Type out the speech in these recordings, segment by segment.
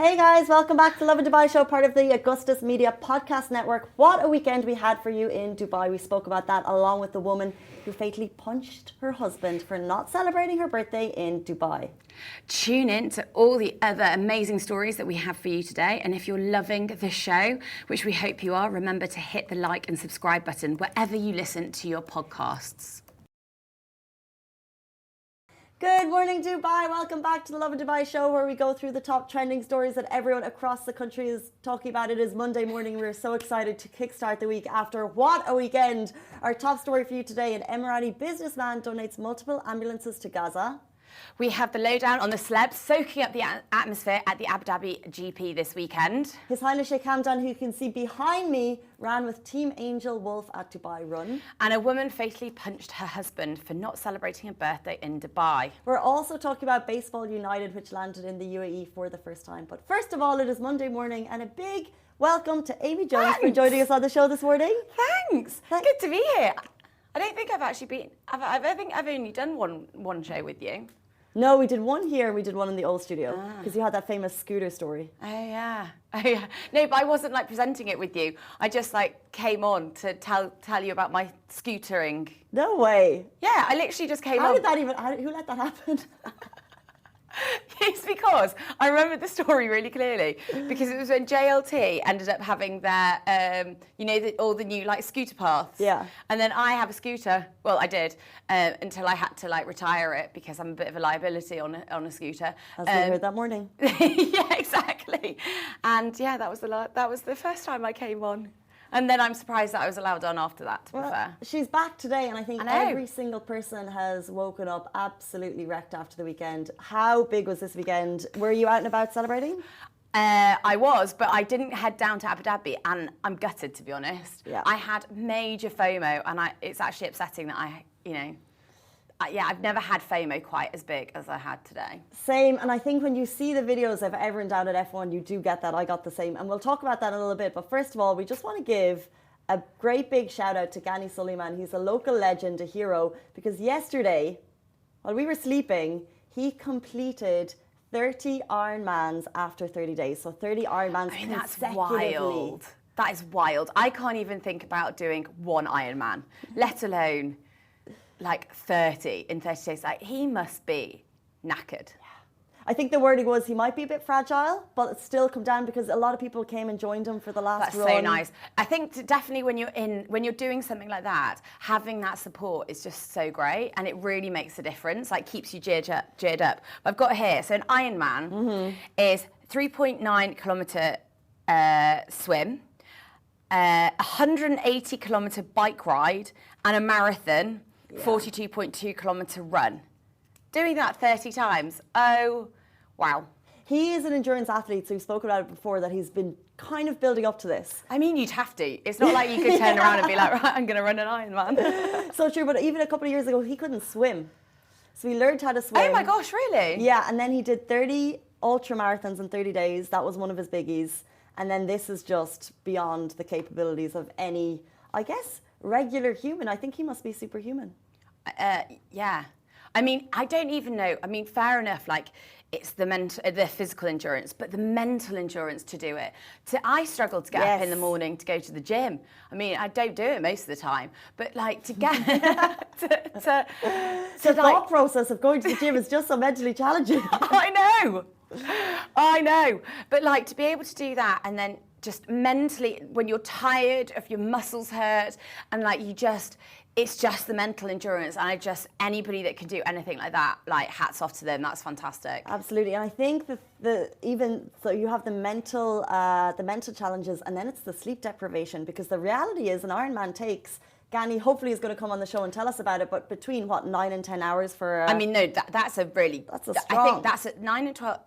Hey guys, welcome back to the Lovin Dubai show, part of the Augustus Media Podcast Network. What a weekend we had for you in Dubai. We spoke about that along with the woman who fatally punched her husband for not celebrating her birthday in Dubai. Tune in to all the other amazing stories that we have for you today. And if you're loving the show, which we hope you are, remember to hit the like and subscribe button wherever you listen to your podcasts. Good morning, Dubai. Welcome back to the Lovin Dubai show, where we go through the top trending stories that everyone across the country is talking about. It is Monday morning. We're so excited to kickstart the week after what a weekend. Our top story for you today: an Emirati businessman donates multiple ambulances to Gaza. We have the lowdown on the celebs soaking up the atmosphere at the Abu Dhabi GP this weekend. His Highness Sheikh Hamdan, who you can see behind me, ran with Team Angel Wolf at Dubai Run. And a woman fatally punched her husband for not celebrating a birthday in Dubai. We're also talking about Baseball United, which landed in the UAE for the first time. But first of all, it is Monday morning, and a big welcome to Amy Jones for joining us on the show this morning. Thanks. Good to be here. I don't think I've actually been. I think I've only done one show with you. No, we did one here and we did one in the old studio because you had that famous scooter story. Oh yeah. No, but I wasn't like presenting it with you. I just like came on to tell you about my scootering. No way. Yeah, I literally just came on. How did that even? Who let that happen? It's because I remember the story really clearly because it was when JLT ended up having their, all the new like scooter paths. Yeah. And then I have a scooter. Well, I did until I had to like retire it because I'm a bit of a liability on a scooter. As we heard that morning. Yeah, exactly. And yeah, that was the first time I came on. And then I'm surprised that I was allowed on after that, to be fair. She's back today, and I think every single person has woken up absolutely wrecked after the weekend. How big was this weekend? Were you out and about celebrating? I was, but I didn't head down to Abu Dhabi, and I'm gutted, to be honest. Yeah. I had major FOMO, and it's actually upsetting that I've never had FOMO quite as big as I had today. Same, and I think when you see the videos of everyone down at F1, you do get that. I got the same, and we'll talk about that in a little bit. But first of all, we just want to give a great big shout out to Gani Suleiman. He's a local legend, a hero, because yesterday, while we were sleeping, he completed 30 Ironmans after 30 days. So 30 Ironmans That's consecutively. wild. That is wild. I can't even think about doing one Ironman, let alone like 30 in 30 days. Like, he must be knackered. I think the wording was he might be a bit fragile, but it's still come down because a lot of people came and joined him for the last run. That's so nice. I think definitely when you're doing something like that, having that support is just so great, and it really makes a difference. Like, keeps you geared up. I've got here. So an Ironman is 3.9 kilometer swim, 180 kilometer bike ride, and a marathon. 42.2 kilometre run. Doing that 30 times. Oh, wow. He is an endurance athlete, so we've spoken about it before, that he's been kind of building up to this. I mean, you'd have to. It's not like you could turn around and be like, right, I'm going to run an Ironman. So true, but even a couple of years ago, he couldn't swim. So he learned how to swim. Oh my gosh, really? Yeah, and then he did 30 ultra marathons in 30 days. That was one of his biggies. And then this is just beyond the capabilities of any, I guess, regular human. I think he must be superhuman. Yeah. I mean, I don't even know. I mean, fair enough, like, it's the physical endurance, but the mental endurance to do it. I struggle to get up in the morning to go to the gym. I mean, I don't do it most of the time, but like to get the thought process of going to the gym is just so mentally challenging. I know. But like, to be able to do that, and then just mentally, when you're tired, if your muscles hurt, and like it's just the mental endurance. And anybody that can do anything like that, like, hats off to them. That's fantastic. Absolutely. And I think so you have the mental challenges, and then it's the sleep deprivation, because the reality is an Ironman takes, Gani hopefully is going to come on the show and tell us about it, but between 9 and 10 hours for... I mean, no, that's a strong... I think that's at 9 and 12...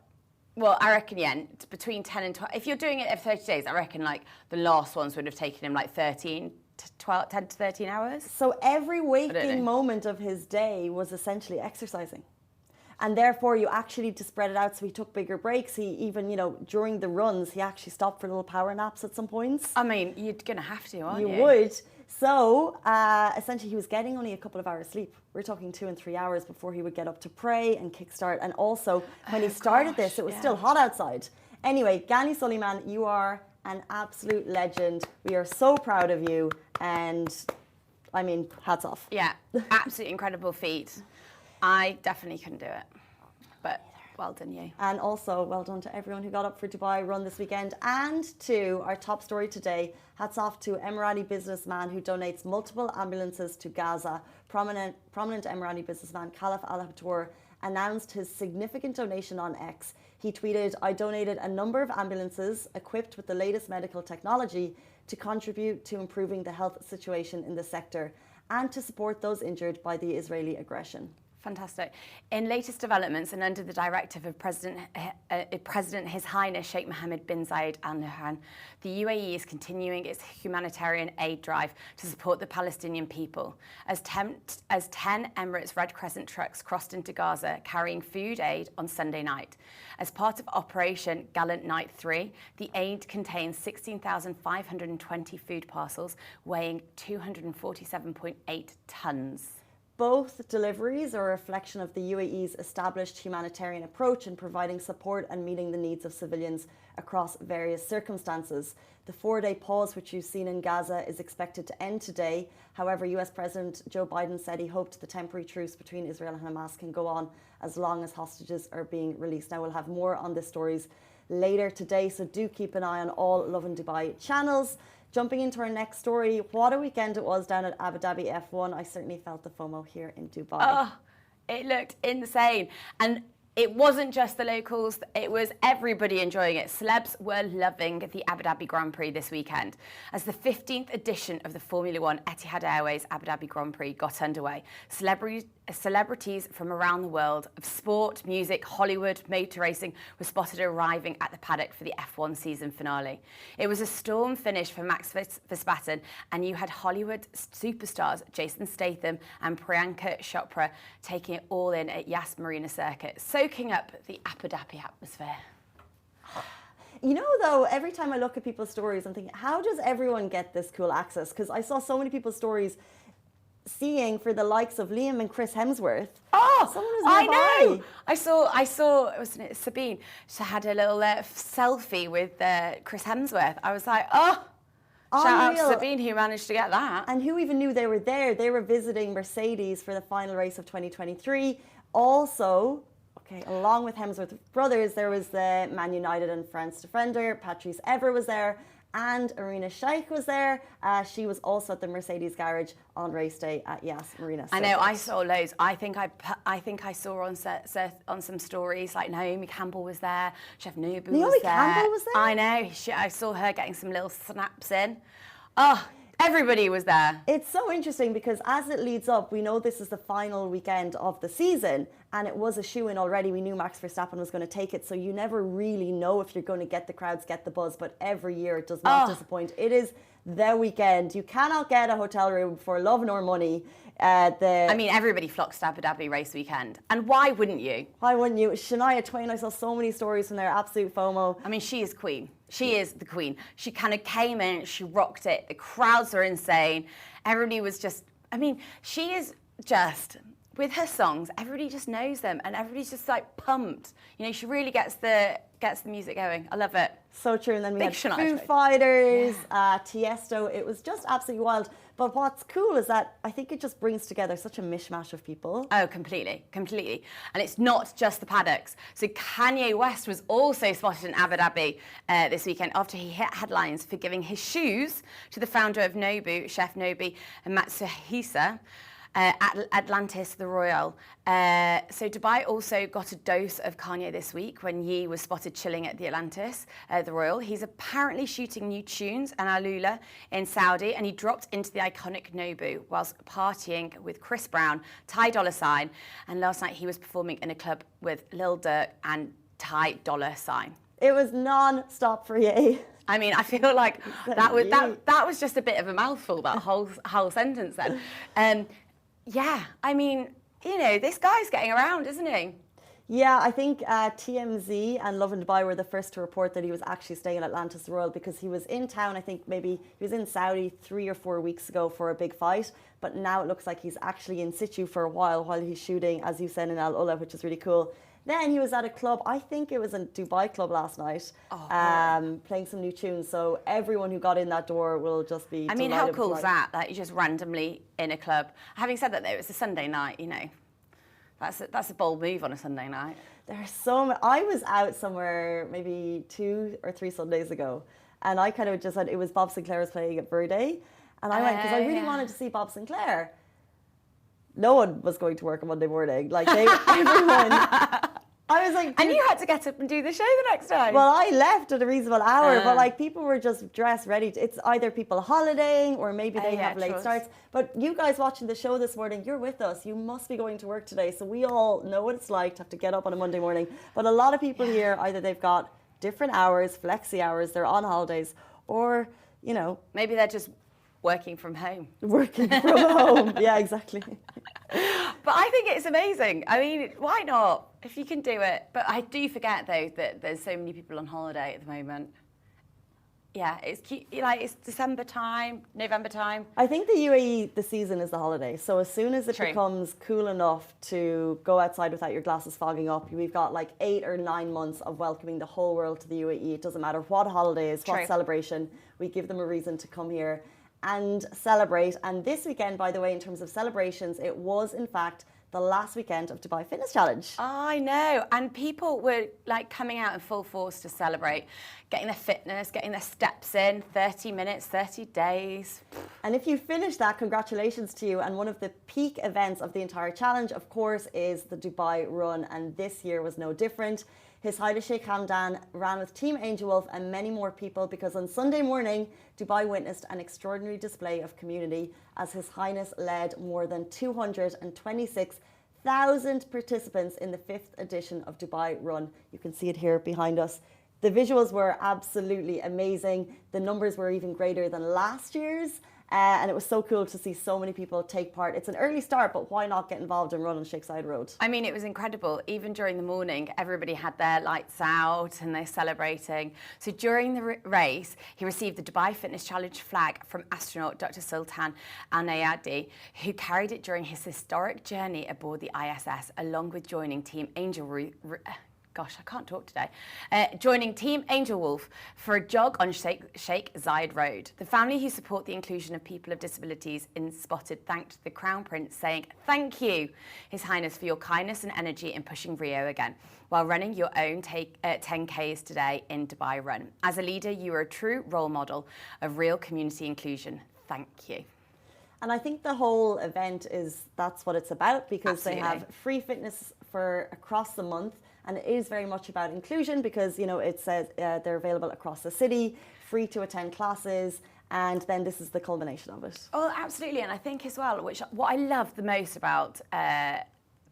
Well, I reckon, yeah, between 10 and 12... If you're doing it for 30 days, I reckon, like, the last ones would have taken him, like, 10 to 13 hours. So every waking moment of his day was essentially exercising. And therefore, you actually need to spread it out. So he took bigger breaks. He even, during the runs, he actually stopped for little power naps at some points. I mean, you're going to have to, aren't you? You would. So essentially, he was getting only a couple of hours sleep. We're talking 2 and 3 hours before he would get up to pray and kickstart. And also, when he started this, it was still hot outside. Anyway, Gani Suleiman, you are an absolute legend. We are so proud of you, and I mean, hats off. Yeah, absolutely incredible feat. I definitely couldn't do it, but well done you. And also, well done to everyone who got up for Dubai Run this weekend. And to our top story today, hats off to Emirati businessman who donates multiple ambulances to Gaza. Prominent Emirati businessman Khalaf Al-Habtour announced his significant donation on X. He tweeted, "I donated a number of ambulances equipped with the latest medical technology to contribute to improving the health situation in the sector and to support those injured by the Israeli aggression." Fantastic. In latest developments and under the directive of President His Highness Sheikh Mohammed bin Zayed Al Nahyan, the UAE is continuing its humanitarian aid drive to support the Palestinian people. As 10 Emirates Red Crescent trucks crossed into Gaza carrying food aid on Sunday night. As part of Operation Gallant Night 3, the aid contains 16,520 food parcels weighing 247.8 tonnes. Both deliveries are a reflection of the UAE's established humanitarian approach in providing support and meeting the needs of civilians across various circumstances. The 4-day pause, which you've seen in Gaza, is expected to end today. However, US President Joe Biden said he hoped the temporary truce between Israel and Hamas can go on as long as hostages are being released. Now, we'll have more on this stories later today, so do keep an eye on all Lovin Dubai channels. Jumping into our next story, what a weekend it was down at Abu Dhabi F1. I certainly felt the FOMO here in Dubai. Oh, it looked insane. And it wasn't just the locals, it was everybody enjoying it. Celebs were loving the Abu Dhabi Grand Prix this weekend as the 15th edition of the Formula One Etihad Airways Abu Dhabi Grand Prix got underway. Celebrities from around the world of sport, music, Hollywood, motor racing were spotted arriving at the paddock for the F1 season finale. It was a storm finish for Max Verstappen, and you had Hollywood superstars Jason Statham and Priyanka Chopra taking it all in at Yas Marina Circuit, soaking up the Abu Dhabi atmosphere. You know, though, every time I look at people's stories, I'm thinking, how does everyone get this cool access? Because I saw so many people's stories seeing for the likes of Liam and Chris Hemsworth. Oh, someone was I nearby. know. I saw, wasn't it Sabine? She had a little selfie with Chris Hemsworth. I was like, oh, shout out to Sabine who managed to get that. And who even knew they were there? They were visiting Mercedes for the final race of 2023. Also, okay, along with Hemsworth brothers, there was the Man United and France defender, Patrice Evra was there, and Irina Shayk was there. She was also at the Mercedes garage on race day at Yas Marina. I know, I saw loads. I think I saw on some stories, like Naomi Campbell was there, Chef Nobu was there. Naomi Campbell was there? I know. I saw her getting some little snaps in. Oh, everybody was there. It's so interesting because as it leads up, we know this is the final weekend of the season, and it was a shoo-in already. We knew Max Verstappen was going to take it, so you never really know if you're going to get the crowds, get the buzz, but every year it does not disappoint. It is the weekend. You cannot get a hotel room for love nor money. I mean, everybody flocks to Abu Dhabi race weekend. And why wouldn't you? Why wouldn't you? Shania Twain, I saw so many stories from there, absolute FOMO. I mean, she is queen. She is the queen. She kind of came in, she rocked it. The crowds are insane. Everybody was just, I mean, she is just, with her songs, everybody just knows them and everybody's just like pumped. You know, she really gets the music going. I love it. So true. And then we Big had Shania Foo Twain. Fighters, Tiesto. It was just absolutely wild. But what's cool is that I think it just brings together such a mishmash of people. Oh, completely. And it's not just the paddocks. So Kanye West was also spotted in Abu Dhabi this weekend after he hit headlines for giving his shoes to the founder of Nobu, Chef Nobi Matsuhisa, at Atlantis, the Royal. So Dubai also got a dose of Kanye this week when Ye was spotted chilling at the Atlantis, the Royal. He's apparently shooting new tunes and Alula in Saudi, and he dropped into the iconic Nobu whilst partying with Chris Brown, Ty Dolla $ign, and last night he was performing in a club with Lil Durk and Ty Dolla $ign. It was non-stop for Ye. I mean, I feel like that was just a bit of a mouthful, that whole sentence then. Yeah, I mean, you know, this guy's getting around, isn't he? Yeah, I think TMZ and Lovin Dubai were the first to report that he was actually staying at Atlantis Royal because he was in town. I think maybe he was in Saudi 3 or 4 weeks ago for a big fight, but now it looks like he's actually in situ for a while he's shooting, as you said, in Al Ula, which is really cool. Then he was at a club, I think it was a Dubai club last night, playing some new tunes. So everyone who got in that door will just be I mean, how delighted cool with is that? Like, you're just randomly in a club. Having said that, though, it's a Sunday night, you know. That's a bold move on a Sunday night. There's so many. I was out somewhere maybe 2 or 3 Sundays ago, and I kind of just said it was Bob Sinclair's playing at Verde, and I went because I really wanted to see Bob Sinclair. No one was going to work on Monday morning. Like everyone. I was like, and you had to get up and do the show the next day. Well, I left at a reasonable hour, but like people were just dressed ready. It's either people holidaying or maybe they have late starts. But you guys watching the show this morning, you're with us. You must be going to work today. So we all know what it's like to have to get up on a Monday morning. But a lot of people here, either they've got different hours, flexi hours, they're on holidays, or, you know. Maybe they're just working from home. Working from home. Yeah, exactly. But I think it's amazing. I mean, why not? If you can do it. But I do forget, though, that there's so many people on holiday at the moment. Yeah, it's cute. Like, it's December time, November time. I think the UAE, the season is the holiday. So as soon as it becomes cool enough to go outside without your glasses fogging up, we've got like 8 or 9 months of welcoming the whole world to the UAE. It doesn't matter what holiday is, what celebration. We give them a reason to come here and celebrate. And this weekend, by the way, in terms of celebrations, it was in fact the last weekend of Dubai Fitness Challenge. I know, and people were like coming out in full force to celebrate, getting their fitness, getting their steps in, 30 minutes, 30 days. And if you finished that, congratulations to you. And one of the peak events of the entire challenge, of course, is the Dubai Run, and this year was no different. His Highness Sheikh Hamdan ran with Team Angel Wolf and many more people because on Sunday morning, Dubai witnessed an extraordinary display of community as His Highness led more than 226,000 participants in the 5th edition of Dubai Run. You can see it here behind us. The visuals were absolutely amazing. The numbers were even greater than last year's. And it was so cool to see so many people take part. It's an early start, but why not get involved and run on Sheikh Zayed Road? I mean, it was incredible. Even during the morning, everybody had their lights out and they're celebrating. So during the race, he received the Dubai Fitness Challenge flag from astronaut Dr. Sultan Al-Nayadi, who carried it during his historic journey aboard the ISS, along with joining Team Angel joining Team Angel Wolf for a jog on Sheikh Zayed Road. The family who support the inclusion of people of disabilities in Spotted thanked the Crown Prince, saying, "Thank you, His Highness, for your kindness and energy in pushing Rio again, while running your own 10Ks today in Dubai Run. As a leader, you are a true role model of real community inclusion. Thank you." And I think the whole event that's what it's about, because Absolutely. They have free fitness for across the month. And it is very much about inclusion because, you know, it says they're available across the city, free to attend classes, and then this is the culmination of it. Oh, absolutely. And I think as well, what I love the most about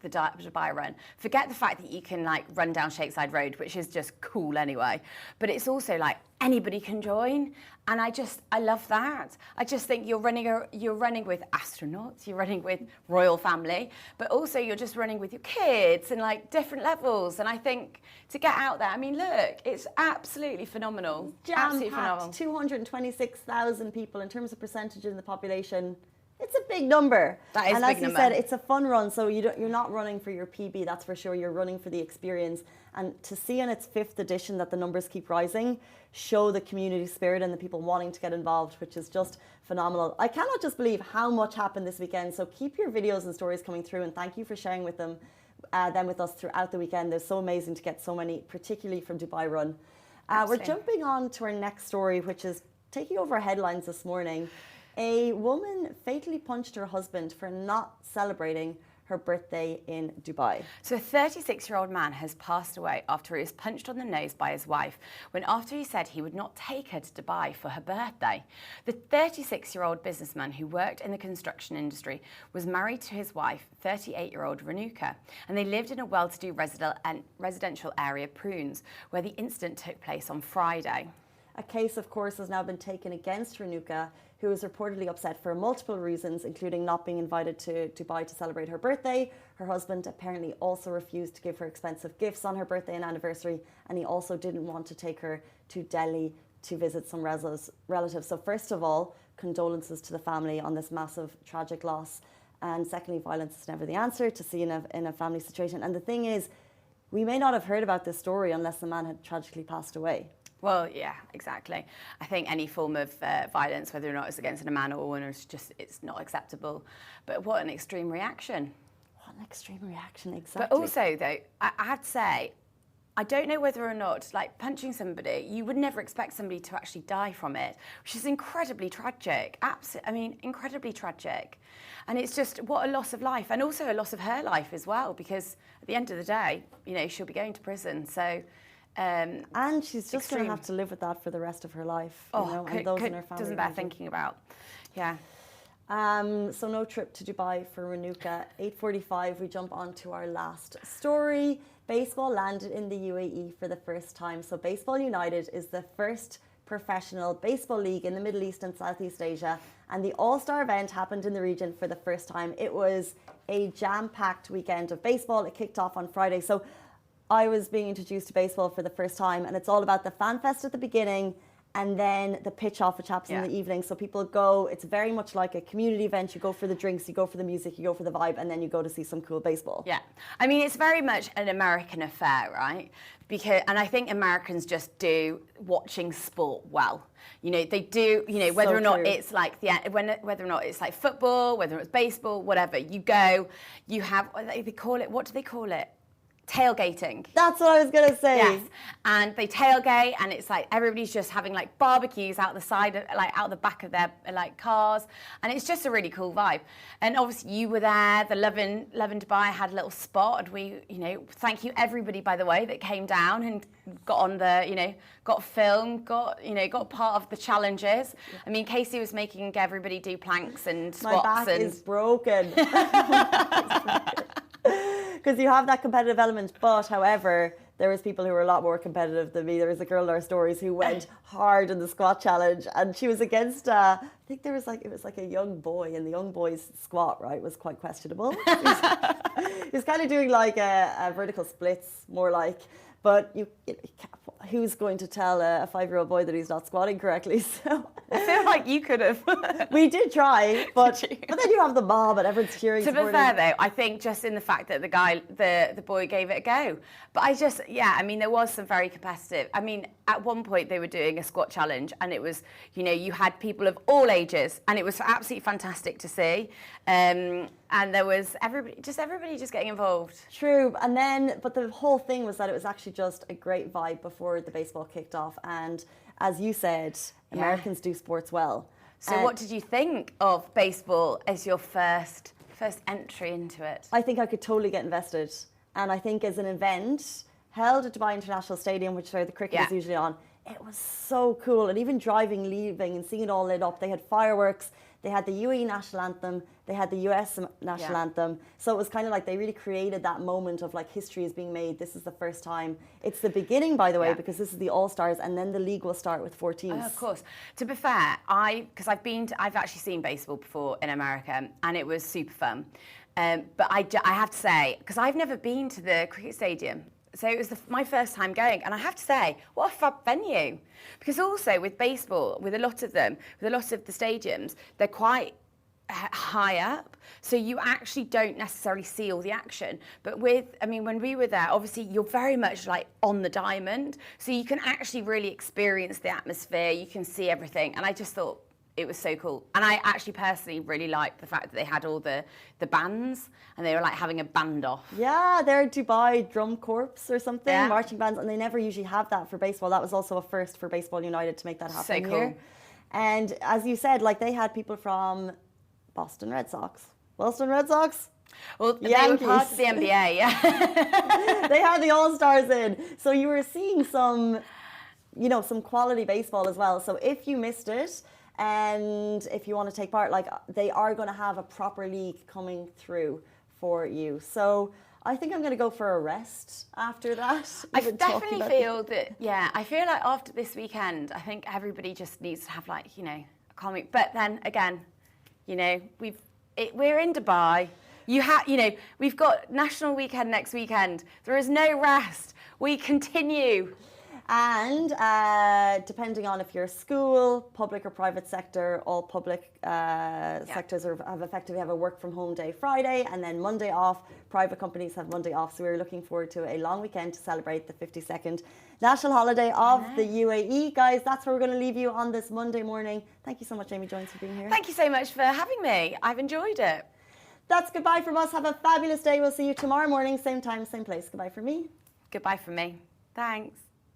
the Dubai Run, forget the fact that you can like run down Sheikh Zayed Road, which is just cool anyway, but it's also like anybody can join. And I love that. I just think you're running with astronauts, you're running with royal family, but also you're just running with your kids and like different levels. And I think to get out there, I mean, look, it's absolutely phenomenal. Absolutely phenomenal. 226,000 people in terms of percentage in the population. It's a big number. That is and a big as you number. said, it's a fun run, so you're not running for your PB, that's for sure. You're running for the experience. And to see in its 5th edition that the numbers keep rising, show the community spirit and the people wanting to get involved, which is just phenomenal. I cannot just believe how much happened this weekend. So keep your videos and stories coming through, and thank you for sharing with them with us throughout the weekend. They're so amazing to get so many, particularly from Dubai Run. We're jumping on to our next story, which is taking over headlines this morning. A woman fatally punched her husband for not celebrating her birthday in Dubai. So a 36-year-old man has passed away after he was punched on the nose by his wife after he said he would not take her to Dubai for her birthday. The 36-year-old businessman who worked in the construction industry was married to his wife, 38-year-old Renuka, and they lived in a well-to-do residential area, Prunes, where the incident took place on Friday. A case, of course, has now been taken against Renuka, who is reportedly upset for multiple reasons, including not being invited to Dubai to celebrate her birthday. Her husband apparently also refused to give her expensive gifts on her birthday and anniversary, and he also didn't want to take her to Delhi to visit some relatives. So first of all, condolences to the family on this massive tragic loss. And secondly, violence is never the answer to see in a family situation. And the thing is, we may not have heard about this story unless the man had tragically passed away. Well, yeah, exactly. I think any form of violence, whether or not it's against a man or a woman, it's not acceptable. But what an extreme reaction. What an extreme reaction, exactly. But also, though, I have to say, I don't know whether or not, like, punching somebody, you would never expect somebody to actually die from it, which is incredibly tragic. Incredibly tragic. And it's just, what a loss of life, and also a loss of her life as well, because at the end of the day, she'll be going to prison. So. And she's just going to have to live with that for the rest of her life. And those in her family. Doesn't bear thinking about. Yeah. So no trip to Dubai for Renuka. 8:45, we jump on to our last story. Baseball landed in the UAE for the first time. So Baseball United is the first professional baseball league in the Middle East and Southeast Asia. And the All-Star event happened in the region for the first time. It was a jam-packed weekend of baseball. It kicked off on Friday. So I was being introduced to baseball for the first time, and it's all about the fan fest at the beginning and then the pitch off, which happens in the evening. So people go, it's very much like a community event. You go for the drinks, you go for the music, you go for the vibe, and then you go to see some cool baseball. Yeah. I mean, it's very much an American affair, right? And I think Americans just do watching sport well. They do, whether or not it's like whether or not it's like football, whether it's baseball, whatever. You go, you have, they call it, what do they call it? Tailgating. That's what I was going to say. Yes. And they tailgate, and it's like everybody's just having like barbecues out the side, out the back of their like cars. And it's just a really cool vibe. And obviously you were there, the Lovin Dubai had a little spot. And we, thank you everybody, by the way, that came down and got on the, got filmed, got part of the challenges. I mean, Casey was making everybody do planks and squats. My back is broken. Because you have that competitive element, but however, there was people who were a lot more competitive than me. There was a girl in our stories who went hard in the squat challenge, and she was against, I think it was like a young boy, and the young boy's squat, right, was quite questionable. He was kind of doing like a vertical splits, more like, but who's going to tell a 5-year-old boy that he's not squatting correctly? So I feel like you could have. We did try, but then you have the mob and everyone's cheering. To be fair, though, I think just in the fact that the boy gave it a go. But there was some very competitive. I mean, at one point they were doing a squat challenge, and it was, you had people of all ages, and it was absolutely fantastic to see. And there was everybody just getting involved. True, but the whole thing was that it was actually just a great vibe before the baseball kicked off. And as you said, Americans do sports well. So what did you think of baseball as your first entry into it? I think I could totally get invested. And I think as an event held at Dubai International Stadium, which is where the cricket is usually on, it was so cool. And even leaving and seeing it all lit up, they had fireworks, they had the UAE national anthem, they had the US national anthem. So it was kind of like they really created that moment of like history is being made. This is the first time. It's the beginning, by the way, because this is the All-Stars, and then the league will start with 4 teams. Oh, of course. To be fair, I've actually seen baseball before in America, and it was super fun. But I have to say, because I've never been to the cricket stadium, so it was my first time going, and I have to say, what a fab venue. Because also with baseball, with a lot of the stadiums, they're quite high up, so you actually don't necessarily see all the action. But when we were there, obviously you're very much like on the diamond, so you can actually really experience the atmosphere, you can see everything, and I just thought it was so cool. And I actually personally really liked the fact that they had all the bands, and they were like having a band off. Yeah, they're Dubai Drum Corps or something, marching bands, and they never usually have that for baseball. That was also a first for Baseball United to make that happen here. And as you said, like they had people from Boston Red Sox. Well, they were part of the NBA, They had the All-Stars in. So you were seeing some quality baseball as well. So if you missed it, and if you want to take part, like they are going to have a proper league coming through for you. So I think I'm going to go for a rest after that. I definitely feel that, I feel like after this weekend, I think everybody just needs to have like, a calm week. But then again, we're in Dubai. We've got National Weekend next weekend. There is no rest. We continue. And depending on if you're a school, public or private sector, all public sectors have effectively have a work from home day Friday, and then Monday off. Private companies have Monday off. So we're looking forward to a long weekend to celebrate the 52nd national holiday of the UAE. Guys, that's where we're going to leave you on this Monday morning. Thank you so much, Amy Jones, for being here. Thank you so much for having me. I've enjoyed it. That's goodbye from us. Have a fabulous day. We'll see you tomorrow morning, same time, same place. Goodbye from me. Goodbye from me. Thanks.